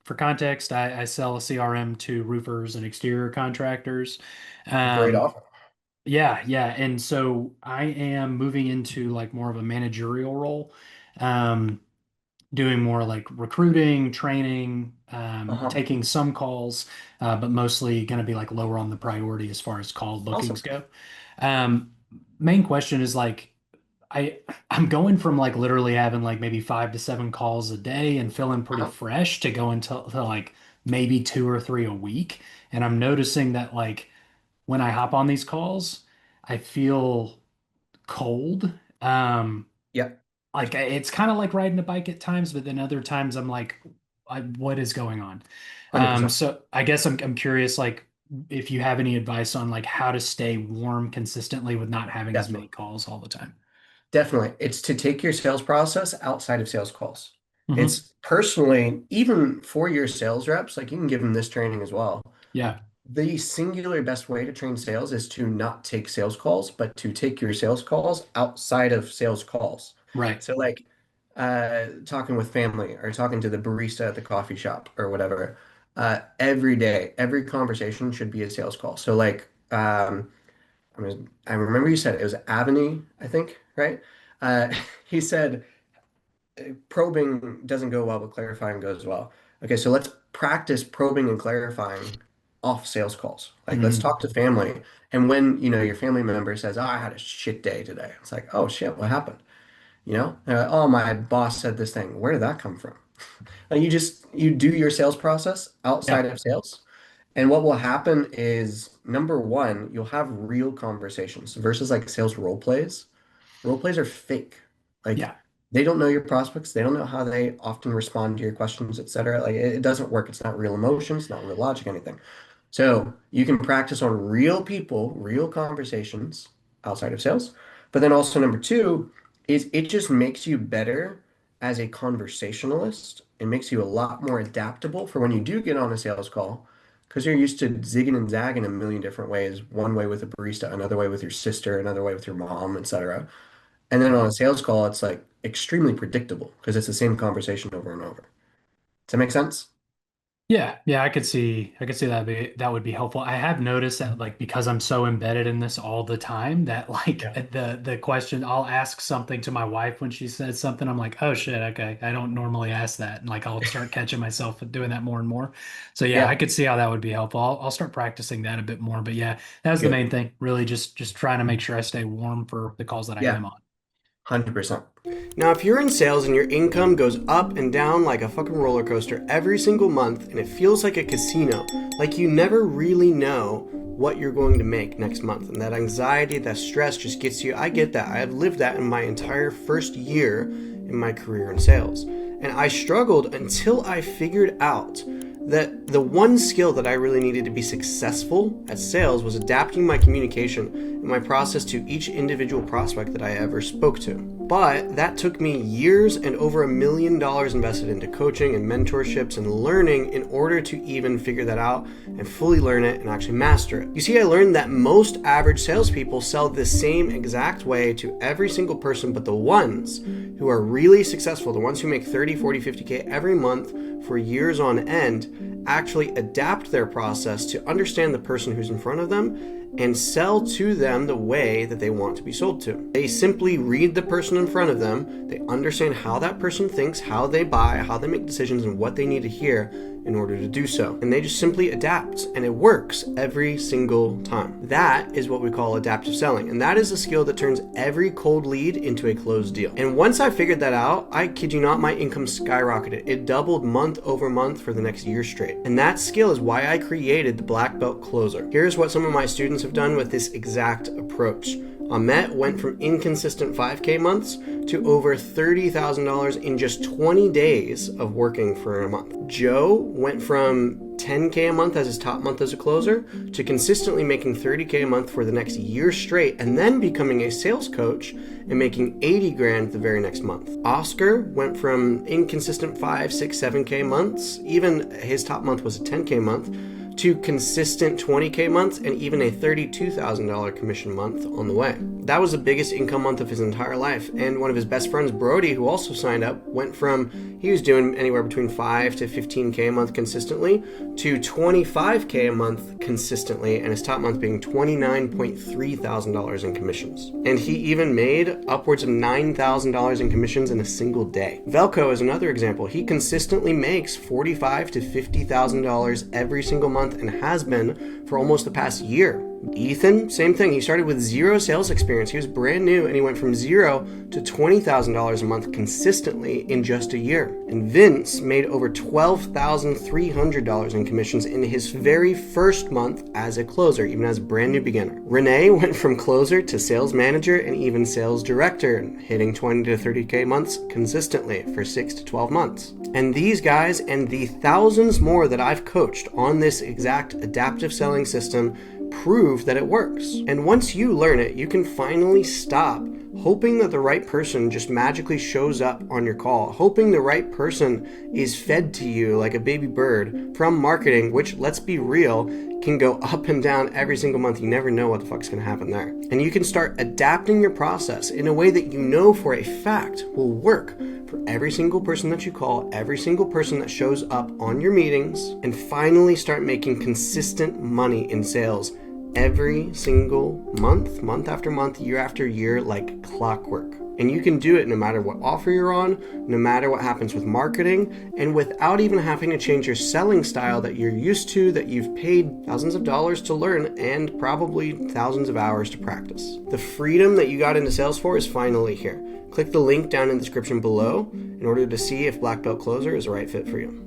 for context, I sell a CRM to roofers and exterior contractors. Great Um, offer. yeah, yeah. And so I am moving into like more of a managerial role, um, doing more like recruiting, training, Uh-huh. taking some calls, but mostly going to be like lower on the priority as far as call bookings Awesome. go. Um, Main question is like, I I'm going from like literally having like maybe 5 to 7 calls a day and feeling pretty Uh-huh. fresh to going to like maybe 2 or 3 a week. And I'm noticing that like when I hop on these calls, I feel cold. Yep. Like it's kind of like riding a bike at times, but then other times I'm like, what is going on? 100%. So I guess I'm curious, like if you have any advice on like how to stay warm consistently with not having as many Definitely. calls all the time. Definitely. It's to take your sales process outside of sales calls. Hmm. It's personally, even for your sales reps, like you can give them this training as well. Yeah, The singular best way to train sales is to not take sales calls, but to take your sales calls outside of sales calls. right. So like talking with family or talking to the barista at the coffee shop or whatever. Every day, every conversation should be a sales call. So like I remember you said it was Avani, I think, right? Uh, he said probing doesn't go well, but clarifying goes well. Okay, so let's practice probing and clarifying off sales calls. Like let's Mhm. talk to family. And when, your family member says, "Oh, I had a shit day today." It's like, "Oh shit, what happened?" "Oh, my boss said this thing." Where did that come from? Like you do your sales process outside Yeah, of sales. And what will happen is number one, you'll have real conversations versus like sales role plays. Role plays are fake. Like yeah, they don't know your prospects. They don't know how they often respond to your questions, etc. Like it doesn't work. It's not real emotions, not real logic, anything. So you can practice on real people, real conversations outside of sales. But then also number two is it just makes you better as a conversationalist. It makes you a lot more adaptable for when you do get on a sales call because you're used to zigging and zagging a million different ways. One way with a barista, another way with your sister, another way with your mom, etc. And then on right. a sales call, it's like extremely predictable because it's the same conversation over and over. Does that make sense? Yeah, yeah, I could see that would be helpful. I have noticed that like because I'm so embedded in this all the time that like Yeah. the question I'll ask something to my wife when she says something, I'm like, oh shit, okay. I don't normally ask that. And like I'll start catching myself doing that more and more. So yeah, I Yeah. could see how that would be helpful. I'll start practicing that a bit more. But yeah, that was the Good. main thing. Really just trying to make sure I stay warm for the calls that I Yeah. am on. 100%. Now, if you're in sales and your income goes up and down like a fucking roller coaster every single month and it feels like a casino, like you never really know what you're going to make next month, and that anxiety, that stress just gets you. I get that. I have lived that in my entire first year in my career in sales. And I struggled until I figured out that the one skill that I really needed to be successful at sales was adapting my communication and my process to each individual prospect that I ever spoke to. But that took me years and over $1 million invested into coaching and mentorships and learning in order to even figure that out and fully learn it and actually master it. You see, I learned that most average salespeople sell the same exact way to every single person, but the ones who are really successful, the ones who make 30, 40, 50K every month for years on end, actually adapt their process to understand the person who's in front of them and sell to them the way that they want to be sold to. They simply read the person in front of them, they understand how that person thinks, how they buy, how they make decisions, and what they need to hear in order to do so. And they just simply adapt, and it works every single time. That is what we call adaptive selling, and that is a skill that turns every cold lead into a closed deal. And once I figured that out, I kid you not, my income skyrocketed. It doubled month over month for the next year straight. And that skill is why I created the Black Belt Closer. Here's what some of my students have done with this exact approach. Ahmet went from inconsistent 5K months to over $30,000 in just 20 days of working for a month. Joe went from 10K a month as his top month as a closer to consistently making 30K a month for the next year straight, and then becoming a sales coach and making 80 grand the very next month. Oscar went from inconsistent 5, 6, 7K months, even his top month was a 10K month, to consistent 20K months and even a $32,000 commission month on the way. that was the biggest income month of his entire life. And one of his best friends, Brody, who also signed up, went from, he was doing anywhere between 5 to 15K a month consistently to 25K a month consistently, and his top month being $29.3 thousand in commissions. And he even made upwards of $9,000 in commissions in a single day. Velko is another example. He consistently makes $45,000 to $50,000 every single month and has been for almost the past year. Ethan, same thing. He started with zero sales experience. He was brand new and he went from $0 to $20,000 a month consistently in just a year. And Vince made over $12,300 in commissions in his very first month as a closer, even as a brand new beginner. Renee went from closer to sales manager and even sales director, hitting 20 to 30K months consistently for 6 to 12 months. And these guys and the thousands more that I've coached on this exact adaptive selling system prove that it works. And once you learn it, you can finally stop hoping that the right person just magically shows up on your call, hoping the right person is fed to you like a baby bird from marketing, which, let's be real, can go up and down every single month. You never know what the fuck's gonna happen there. And you can start adapting your process in a way that you know for a fact will work for every single person that you call, every single person that shows up on your meetings, and finally start making consistent money in sales every single month after month, year after year, like clockwork. And you can do it no matter what offer you're on, no matter what happens with marketing, and without even having to change your selling style that you're used to, that you've paid thousands of dollars to learn and probably thousands of hours to practice. The freedom that you got into sales for is finally here. Click the link down in the description below in order to see if Black Belt Closer is the right fit for you.